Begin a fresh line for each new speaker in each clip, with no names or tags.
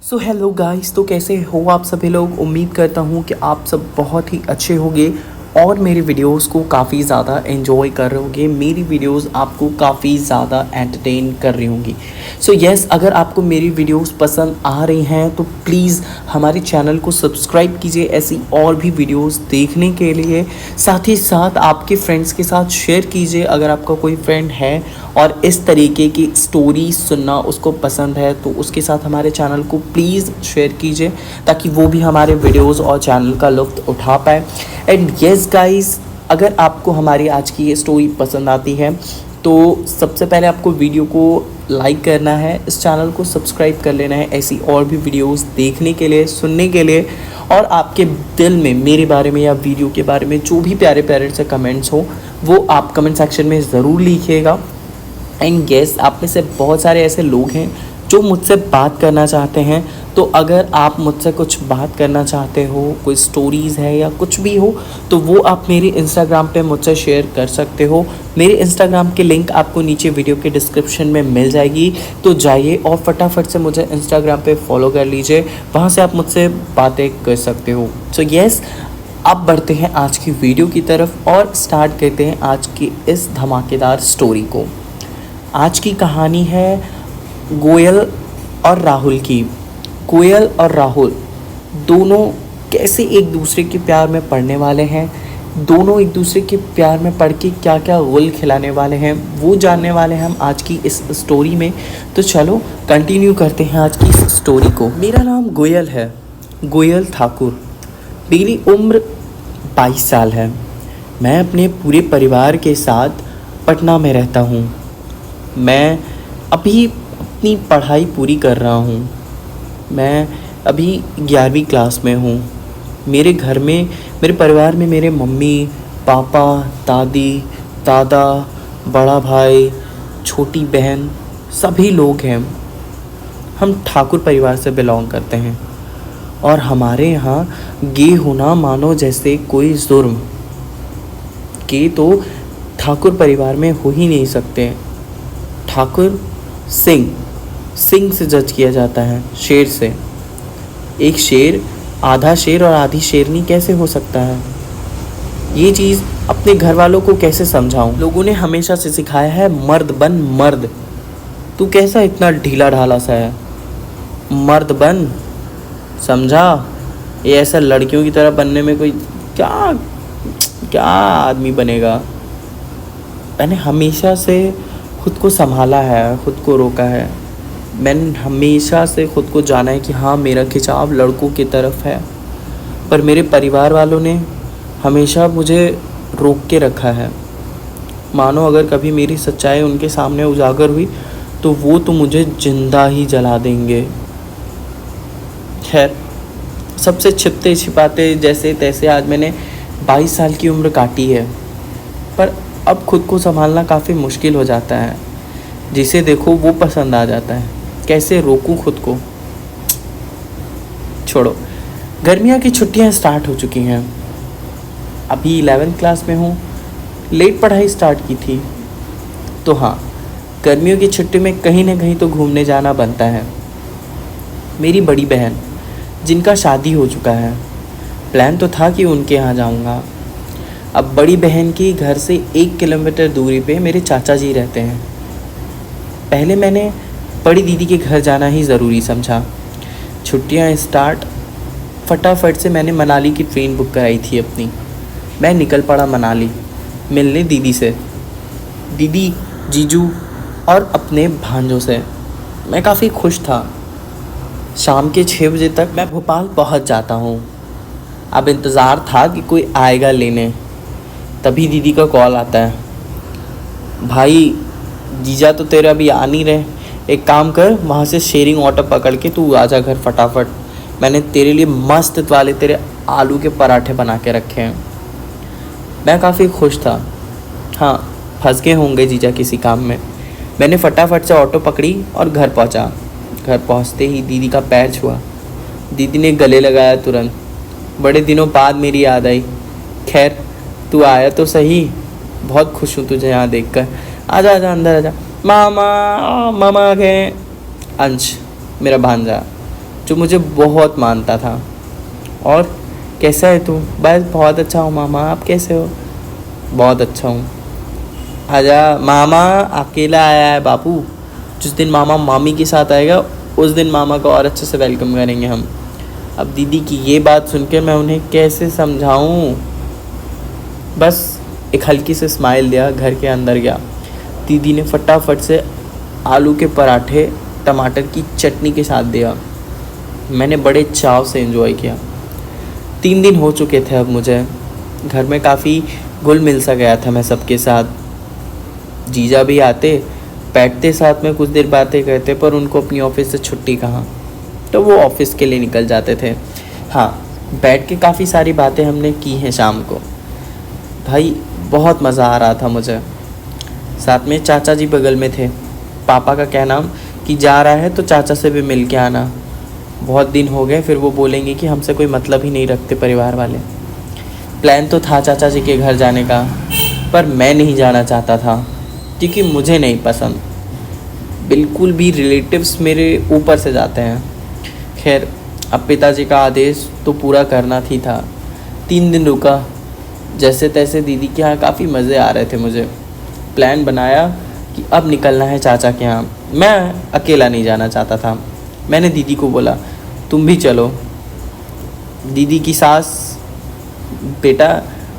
So hello guys, तो कैसे हो आप सभी लोग। उम्मीद करता हूँ कि आप सब बहुत ही अच्छे होंगे और मेरी वीडियोस को काफ़ी ज़्यादा एंजॉय कर रहे होंगे। मेरी वीडियोस आपको काफ़ी ज़्यादा एंटरटेन कर रही होंगी। सो यस, अगर आपको मेरी वीडियोस पसंद आ रही हैं तो प्लीज़ हमारे चैनल को सब्सक्राइब कीजिए ऐसी और भी वीडियोस देखने के लिए। साथ ही साथ आपके फ्रेंड्स के साथ शेयर कीजिए अगर आपका कोई फ्रेंड है और इस तरीके की स्टोरी सुनना उसको पसंद है तो उसके साथ हमारे चैनल को प्लीज़ शेयर कीजिए ताकि वो भी हमारे वीडियोस और चैनल का लुत्फ़ उठा पाए। एंड येस गाइस, अगर आपको हमारी आज की ये स्टोरी पसंद आती है तो सबसे पहले आपको वीडियो को लाइक करना है, इस चैनल को सब्सक्राइब कर लेना है ऐसी और भी वीडियोस देखने के लिए, सुनने के लिए। और आपके दिल में मेरे बारे में या वीडियो के बारे में जो भी प्यारे प्यारे से कमेंट्स हो वो आप कमेंट सेक्शन में ज़रूर लिखिएगा। एंड गेस, आप में से बहुत सारे ऐसे लोग हैं जो मुझसे बात करना चाहते हैं, तो अगर आप मुझसे कुछ बात करना चाहते हो, कोई स्टोरीज़ है या कुछ भी हो, तो वो आप मेरे इंस्टाग्राम पे मुझसे शेयर कर सकते हो। मेरे इंस्टाग्राम की लिंक आपको नीचे वीडियो के डिस्क्रिप्शन में मिल जाएगी, तो जाइए और फटाफट से मुझे इंस्टाग्राम पे फॉलो कर लीजिए, वहाँ से आप मुझसे बातें कर सकते हो। सो येस, अब बढ़ते हैं आज की वीडियो की तरफ और स्टार्ट करते हैं आज की इस धमाकेदार स्टोरी को। आज की कहानी है गोयल और राहुल की। गोयल और राहुल दोनों कैसे एक दूसरे के प्यार में पड़ने वाले हैं, दोनों एक दूसरे के प्यार में पड़ के क्या क्या गुल खिलाने वाले हैं वो जानने वाले हैं हम आज की इस स्टोरी में। तो चलो कंटिन्यू करते हैं आज की इस स्टोरी को। मेरा नाम गोयल है, गोयल ठाकुर। मेरी उम्र 22 साल है। मैं अपने पूरे परिवार के साथ पटना में रहता हूँ। मैं अभी अपनी पढ़ाई पूरी कर रहा हूँ। मैं अभी 11वीं क्लास में हूँ। मेरे घर में, मेरे परिवार में मेरे मम्मी पापा, दादी दादा, बड़ा भाई, छोटी बहन, सभी लोग हैं। हम ठाकुर परिवार से बिलोंग करते हैं और हमारे यहाँ गे होना मानो जैसे कोई जुर्म। गे तो ठाकुर परिवार में हो ही नहीं सकते। ठाकुर सिंह से जज किया जाता है, शेर से। एक शेर आधा शेर और आधी शेरनी कैसे हो सकता है? ये चीज़ अपने घर वालों को कैसे समझाऊं? लोगों ने हमेशा से सिखाया है मर्द बन मर्द। तू कैसा इतना ढीला ढाला सा है? मर्द बन, समझा? ये ऐसा लड़कियों की तरह बनने में कोई क्या क्या आदमी बनेगा? मैंने हमेशा से खुद को संभाला है, खुद को रोका है। मैंने हमेशा से खुद को जाना है कि हाँ, मेरा खिंचाव लड़कों की तरफ है, पर मेरे परिवार वालों ने हमेशा मुझे रोक के रखा है। मानो अगर कभी मेरी सच्चाई उनके सामने उजागर हुई तो वो तो मुझे जिंदा ही जला देंगे। खैर, सबसे छिपते छिपाते जैसे तैसे आज मैंने 22 साल की उम्र काटी है, पर अब खुद को संभालना काफ़ी मुश्किल हो जाता है। जिसे देखो वो पसंद आ जाता है, कैसे रोकूं खुद को? छोड़ो। गर्मियों की छुट्टियां स्टार्ट हो चुकी हैं। अभी 11th क्लास में हूँ। लेट पढ़ाई स्टार्ट की थी, तो हाँ, गर्मियों की छुट्टी में कहीं ना कहीं तो घूमने जाना बनता है। मेरी बड़ी बहन, जिनका शादी हो चुका है, प्लान तो था कि उनके यहाँ जाऊँगा। अब बड़ी बहन की घर से 1 किलोमीटर दूरी पे मेरे चाचा जी रहते हैं। पहले मैंने बड़ी दीदी के घर जाना ही ज़रूरी समझा। छुट्टियां स्टार्ट, फटाफट से मैंने मनाली की ट्रेन बुक कराई थी अपनी। मैं निकल पड़ा मनाली मिलने दीदी से, दीदी, जीजू और अपने भांजों से। मैं काफ़ी खुश था। शाम के 6 बजे तक मैं भोपाल पहुंच जाता हूं। अब इंतज़ार था कि कोई आएगा लेने, तभी दीदी का कॉल आता है, भाई जीजा तो तेरे अभी आ नहीं रहे, एक काम कर, वहाँ से शेयरिंग ऑटो पकड़ के तू आजा घर फटाफट। मैंने तेरे लिए मस्त वाले तेरे आलू के पराठे बना के रखे हैं। मैं काफ़ी खुश था। हाँ, फंस गए होंगे जीजा किसी काम में। मैंने फटाफट से ऑटो पकड़ी और घर पहुँचा। घर पहुँचते ही दीदी का पैर छुआ। दीदी ने गले लगाया तुरंत। बड़े दिनों बाद मेरी याद आई। खैर, तू आया तो सही, बहुत खुश हूँ तुझे यहाँ देखकर। आजा आजा अंदर आजा। मामा, मामा आ गए। अंश, मेरा भांजा, जो मुझे बहुत मानता था। और कैसा है तू? बस बहुत अच्छा हूँ मामा, आप कैसे हो? बहुत अच्छा हूँ। आजा मामा, अकेला आया है बापू। जिस दिन मामा मामी के साथ आएगा उस दिन मामा को और अच्छे से वेलकम करेंगे हम। अब दीदी की ये बात सुन के मैं उन्हें कैसे समझाऊँ। बस एक हल्की से स्माइल दिया, घर के अंदर गया। दीदी ने फटाफट से आलू के पराठे टमाटर की चटनी के साथ दिया। मैंने बड़े चाव से एंजॉय किया। 3 दिन हो चुके थे अब मुझे। घर में काफ़ी घुल मिल सा गया था मैं सबके साथ। जीजा भी आते, बैठते साथ में, कुछ देर बातें करते, पर उनको अपनी ऑफिस से छुट्टी कहाँ, तो वो ऑफिस के लिए निकल जाते थे। हाँ, बैठ के काफ़ी सारी बातें हमने की हैं शाम को। भाई बहुत मज़ा आ रहा था मुझे। साथ में चाचा जी बगल में थे। पापा का कहना कि जा रहा है तो चाचा से भी मिल के आना, बहुत दिन हो गए, फिर वो बोलेंगे कि हमसे कोई मतलब ही नहीं रखते परिवार वाले। प्लान तो था चाचा जी के घर जाने का, पर मैं नहीं जाना चाहता था क्योंकि मुझे नहीं पसंद बिल्कुल भी रिलेटिव्स मेरे ऊपर से जाते हैं। खैर, अब पिताजी का आदेश तो पूरा करना ही था। 3 दिन रुका। जैसे तैसे दीदी के यहाँ काफ़ी मज़े आ रहे थे मुझे। प्लान बनाया कि अब निकलना है चाचा के यहाँ। मैं अकेला नहीं जाना चाहता था। मैंने दीदी को बोला तुम भी चलो। दीदी की सास, बेटा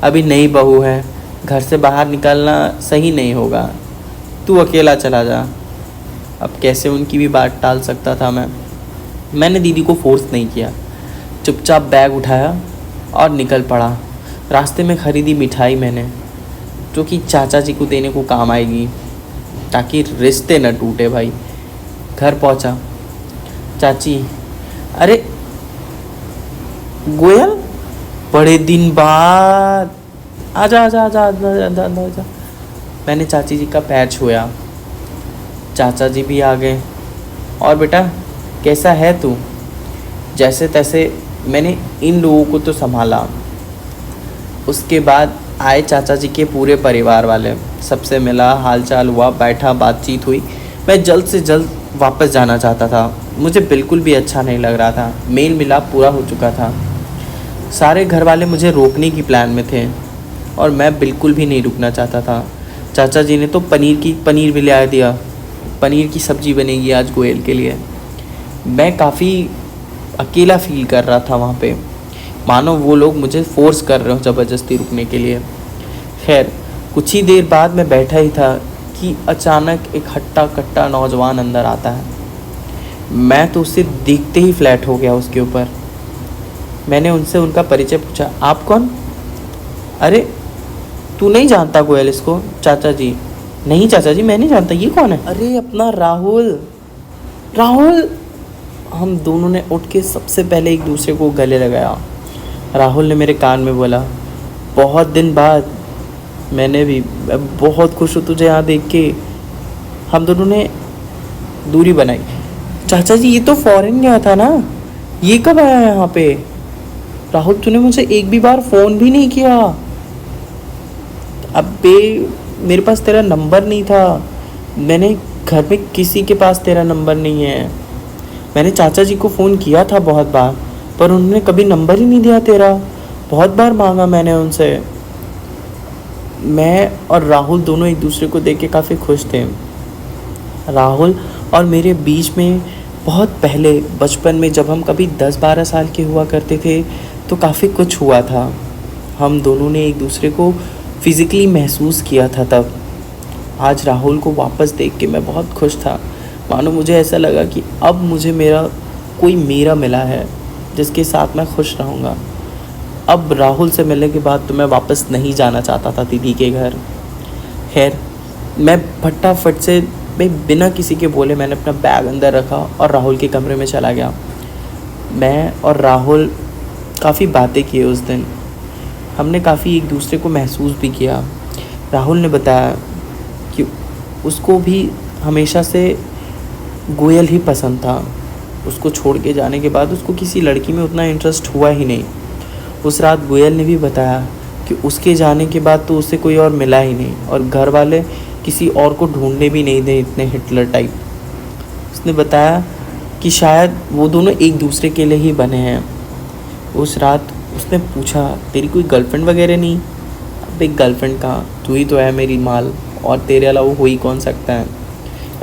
अभी नई बहू है, घर से बाहर निकलना सही नहीं होगा, तू अकेला चला जा। अब कैसे उनकी भी बात टाल सकता था मैंने दीदी को फोर्स नहीं किया। चुपचाप बैग उठाया और निकल पड़ा। रास्ते में ख़रीदी मिठाई मैंने, जो कि चाचा जी को देने को काम आएगी ताकि रिश्ते न टूटे भाई। घर पहुंचा। चाची, अरे गोयल, बड़े दिन बाद, आजा आजा आजा आजा आजा आजा आजा। मैंने चाची जी का पैर छुआ। चाचा जी भी आ गए। और बेटा कैसा है तू? जैसे तैसे मैंने इन लोगों को तो संभाला। उसके बाद आए चाचा जी के पूरे परिवार वाले, सबसे मिला, हालचाल हुआ, बैठा, बातचीत हुई। मैं जल्द से जल्द वापस जाना चाहता था। मुझे बिल्कुल भी अच्छा नहीं लग रहा था। मेल मिलाप पूरा हो चुका था। सारे घर वाले मुझे रोकने की प्लान में थे और मैं बिल्कुल भी नहीं रुकना चाहता था। चाचा जी ने तो पनीर भी ले दिया। पनीर की सब्ज़ी बनेगी आज गोयल के लिए। मैं काफ़ी अकेला फील कर रहा था वहाँ पे, मानो वो लोग मुझे फोर्स कर रहे हो ज़बरदस्ती रुकने के लिए। खैर, कुछ ही देर बाद मैं बैठा ही था कि अचानक एक हट्टा कट्टा नौजवान अंदर आता है। मैं तो उसे देखते ही फ्लैट हो गया उसके ऊपर। मैंने उनसे उनका परिचय पूछा, आप कौन? अरे तू नहीं जानता गोयल इसको? चाचा जी, नहीं चाचा जी मैं नहीं जानता, ये कौन है? अरे अपना राहुल। राहुल। हम दोनों ने उठ के सबसे पहले एक दूसरे को गले लगाया। राहुल ने मेरे कान में बोला, बहुत दिन बाद। मैंने भी, बहुत खुश हूँ तुझे यहाँ देख के। हम दोनों ने दूरी बनाई। चाचा जी ये तो फॉरेन गया था ना, ये कब आया यहाँ पे? राहुल तूने मुझे एक भी बार फ़ोन भी नहीं किया। अबे मेरे पास तेरा नंबर नहीं था। मैंने घर में किसी के पास तेरा नंबर नहीं है। मैंने चाचा जी को फ़ोन किया था बहुत बार, पर उन्होंने कभी नंबर ही नहीं दिया तेरा। बहुत बार मांगा मैंने उनसे। मैं और राहुल दोनों एक दूसरे को देख के काफ़ी खुश थे। राहुल और मेरे बीच में बहुत पहले बचपन में जब हम कभी 10-12 साल के हुआ करते थे तो काफ़ी कुछ हुआ था। हम दोनों ने एक दूसरे को फिज़िकली महसूस किया था तब। आज राहुल को वापस देख के मैं बहुत खुश था। मानो मुझे ऐसा लगा कि अब मुझे मेरा मिला है जिसके साथ मैं खुश रहूँगा। अब राहुल से मिलने के बाद तो मैं वापस नहीं जाना चाहता था दीदी के घर। खैर, मैं फटाफट से बिना किसी के बोले मैंने अपना बैग अंदर रखा और राहुल के कमरे में चला गया। मैं और राहुल काफ़ी बातें किए उस दिन। हमने काफ़ी एक दूसरे को महसूस भी किया। राहुल ने बताया कि उसको भी हमेशा से गोयल ही पसंद था। उसको छोड़ के जाने के बाद उसको किसी लड़की में उतना इंटरेस्ट हुआ ही नहीं। उस रात गोयल ने भी बताया कि उसके जाने के बाद तो उसे कोई और मिला ही नहीं और घर वाले किसी और को ढूंढने भी नहीं दे, इतने हिटलर टाइप। उसने बताया कि शायद वो दोनों एक दूसरे के लिए ही बने हैं। उस रात उसने पूछा, तेरी कोई गर्लफ्रेंड वगैरह नहीं? अब एक गर्लफ्रेंड कहाँ, तू ही तो है मेरी माल, और तेरे अलावा हो ही कौन सकता है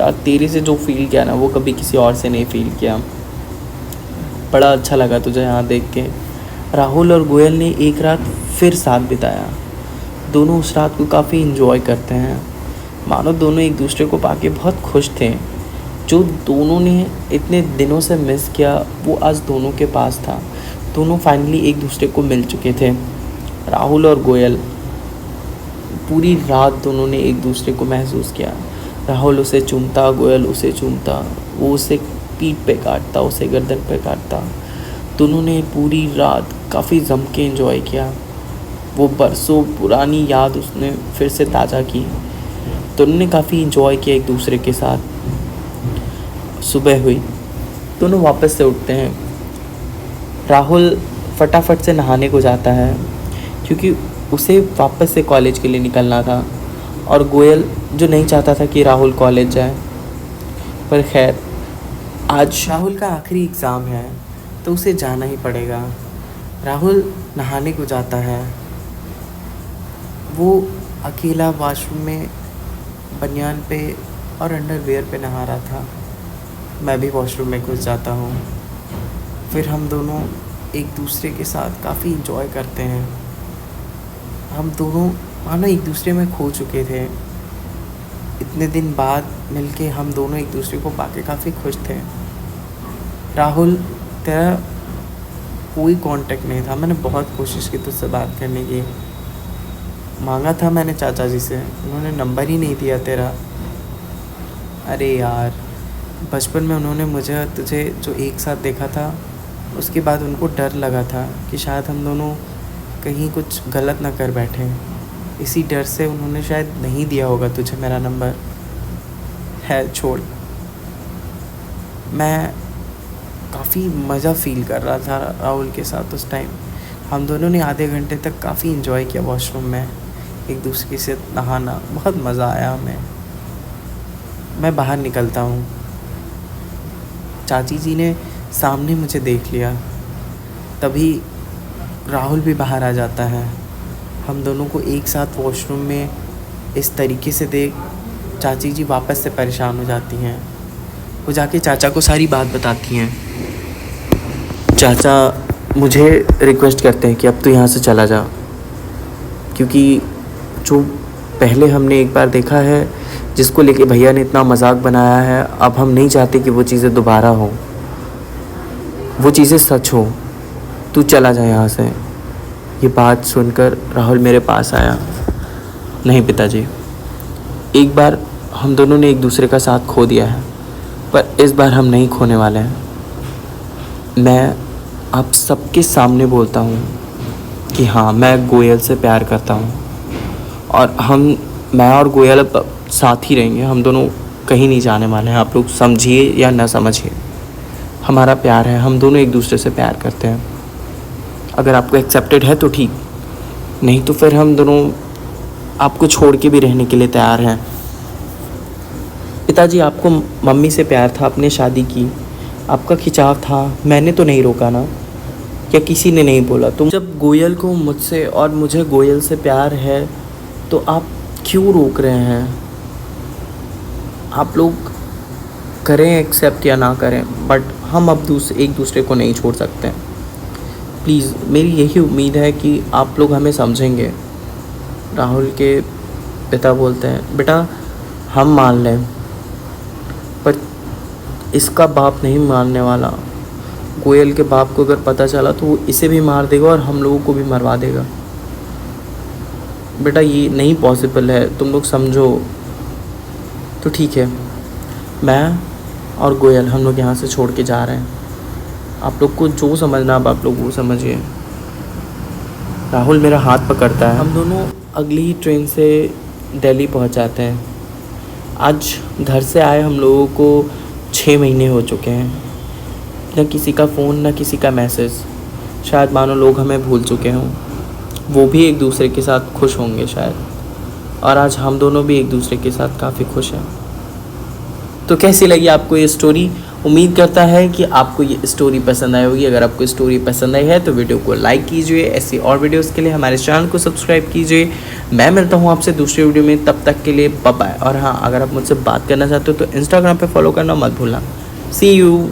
यार। तेरे से जो फील किया ना वो कभी किसी और से नहीं फील किया। बड़ा अच्छा लगा तुझे यहाँ देख के। राहुल और गोयल ने एक रात फिर साथ बिताया। दोनों उस रात को काफ़ी इन्जॉय करते हैं, मानो दोनों एक दूसरे को पाके बहुत खुश थे। जो दोनों ने इतने दिनों से मिस किया वो आज दोनों के पास था। दोनों फाइनली एक दूसरे को मिल चुके थे। राहुल और गोयल पूरी रात दोनों ने एक दूसरे को महसूस किया। राहुल उसे चूमता, गोयल उसे चूमता, वो उसे पीठ पे काटता, उसे गर्दन पे काटता। दोनों ने पूरी रात काफ़ी जम के एंजॉय किया। वो बरसों पुरानी याद उसने फिर से ताज़ा की। दोनों ने काफ़ी एंजॉय किया एक दूसरे के साथ। सुबह हुई, दोनों वापस से उठते हैं। राहुल फटाफट से नहाने को जाता है क्योंकि उसे वापस से कॉलेज के लिए निकलना था, और गोयल जो नहीं चाहता था कि राहुल कॉलेज जाए। पर खैर, आज राहुल का आखिरी एग्ज़ाम है तो उसे जाना ही पड़ेगा। राहुल नहाने को जाता है। वो अकेला वॉशरूम में बनियान पे और अंडरवियर पे नहा रहा था। मैं भी वॉशरूम में घुस जाता हूँ। फिर हम दोनों एक दूसरे के साथ काफ़ी इंजॉय करते हैं। हम दोनों मानो एक दूसरे में खो चुके थे। इतने दिन बाद मिलके हम दोनों एक दूसरे को पाके काफ़ी खुश थे। राहुल, तेरा कोई कांटेक्ट नहीं था। मैंने बहुत कोशिश की तुझसे बात करने की, मांगा था मैंने चाचा जी से, उन्होंने नंबर ही नहीं दिया तेरा। अरे यार, बचपन में उन्होंने मुझे तुझे जो एक साथ देखा था उसके बाद उनको डर लगा था कि शायद हम दोनों कहीं कुछ गलत ना कर बैठे। इसी डर से उन्होंने शायद नहीं दिया होगा तुझे मेरा नंबर। है, छोड़। मैं काफ़ी मज़ा फ़ील कर रहा था राहुल के साथ उस टाइम। हम दोनों ने आधे घंटे तक काफ़ी इन्जॉय किया वॉशरूम में, एक दूसरे से नहाना, बहुत मज़ा आया हमें। मैं बाहर निकलता हूँ, चाची जी ने सामने मुझे देख लिया। तभी राहुल भी बाहर आ जाता है। हम दोनों को एक साथ वॉशरूम में इस तरीके से देख चाची जी वापस से परेशान हो जाती हैं। वो जाके चाचा को सारी बात बताती हैं। चाचा मुझे रिक्वेस्ट करते हैं कि अब तो यहाँ से चला जा, क्योंकि जो पहले हमने एक बार देखा है जिसको लेके भैया ने इतना मजाक बनाया है, अब हम नहीं चाहते कि वो चीज़ें दोबारा हो, वो चीज़ें सच हो। तू चला जा यहाँ से। ये बात सुनकर राहुल मेरे पास आया। नहीं पिताजी, एक बार हम दोनों ने एक दूसरे का साथ खो दिया है, पर इस बार हम नहीं खोने वाले हैं। मैं आप सबके सामने बोलता हूँ कि हाँ, मैं गोयल से प्यार करता हूँ, और मैं और गोयल अब साथ ही रहेंगे। हम दोनों कहीं नहीं जाने वाले हैं। आप लोग समझिए या ना समझिए, हमारा प्यार है। हम दोनों एक दूसरे से प्यार करते हैं। अगर आपको एक्सेप्टेड है तो ठीक, नहीं तो फिर हम दोनों आपको छोड़ के भी रहने के लिए तैयार हैं। पिताजी, आपको मम्मी से प्यार था, आपने शादी की, आपका खिंचाव था, मैंने तो नहीं रोका ना, या किसी ने नहीं बोला? तो जब गोयल को मुझसे और मुझे गोयल से प्यार है तो आप क्यों रोक रहे हैं? आप लोग करें एक्सेप्ट या ना करें, बट हम अब एक दूसरे को नहीं छोड़ सकते। प्लीज़, मेरी यही उम्मीद है कि आप लोग हमें समझेंगे। राहुल के पिता बोलते हैं, बेटा हम मान लें, पर इसका बाप नहीं मानने वाला। गोयल के बाप को अगर पता चला तो वो इसे भी मार देगा और हम लोगों को भी मरवा देगा। बेटा ये नहीं पॉसिबल है, तुम लोग समझो। तो ठीक है, मैं और गोयल हम लोग यहाँ से छोड़ के जा रहे हैं। आप लोग को जो समझना अब आप लोग वो समझिए। राहुल मेरा हाथ पकड़ता है। हम दोनों अगली ट्रेन से दिल्ली पहुँच जाते हैं। आज घर से आए हम लोगों को 6 महीने हो चुके हैं। न किसी का फ़ोन, न किसी का मैसेज। शायद मानो लोग हमें भूल चुके हों। वो भी एक दूसरे के साथ खुश होंगे शायद, और आज हम दोनों भी एक दूसरे के साथ काफ़ी खुश हैं। तो कैसी लगी आपको ये स्टोरी? उम्मीद करता है कि आपको ये स्टोरी पसंद आई होगी। अगर आपको स्टोरी पसंद आई है तो वीडियो को लाइक कीजिए। ऐसी और वीडियोस के लिए हमारे चैनल को सब्सक्राइब कीजिए। मैं मिलता हूँ आपसे दूसरे वीडियो में, तब तक के लिए बाय बाय। और हाँ, अगर आप मुझसे बात करना चाहते हो तो इंस्टाग्राम पे फॉलो करना मत भूलना। सी यू।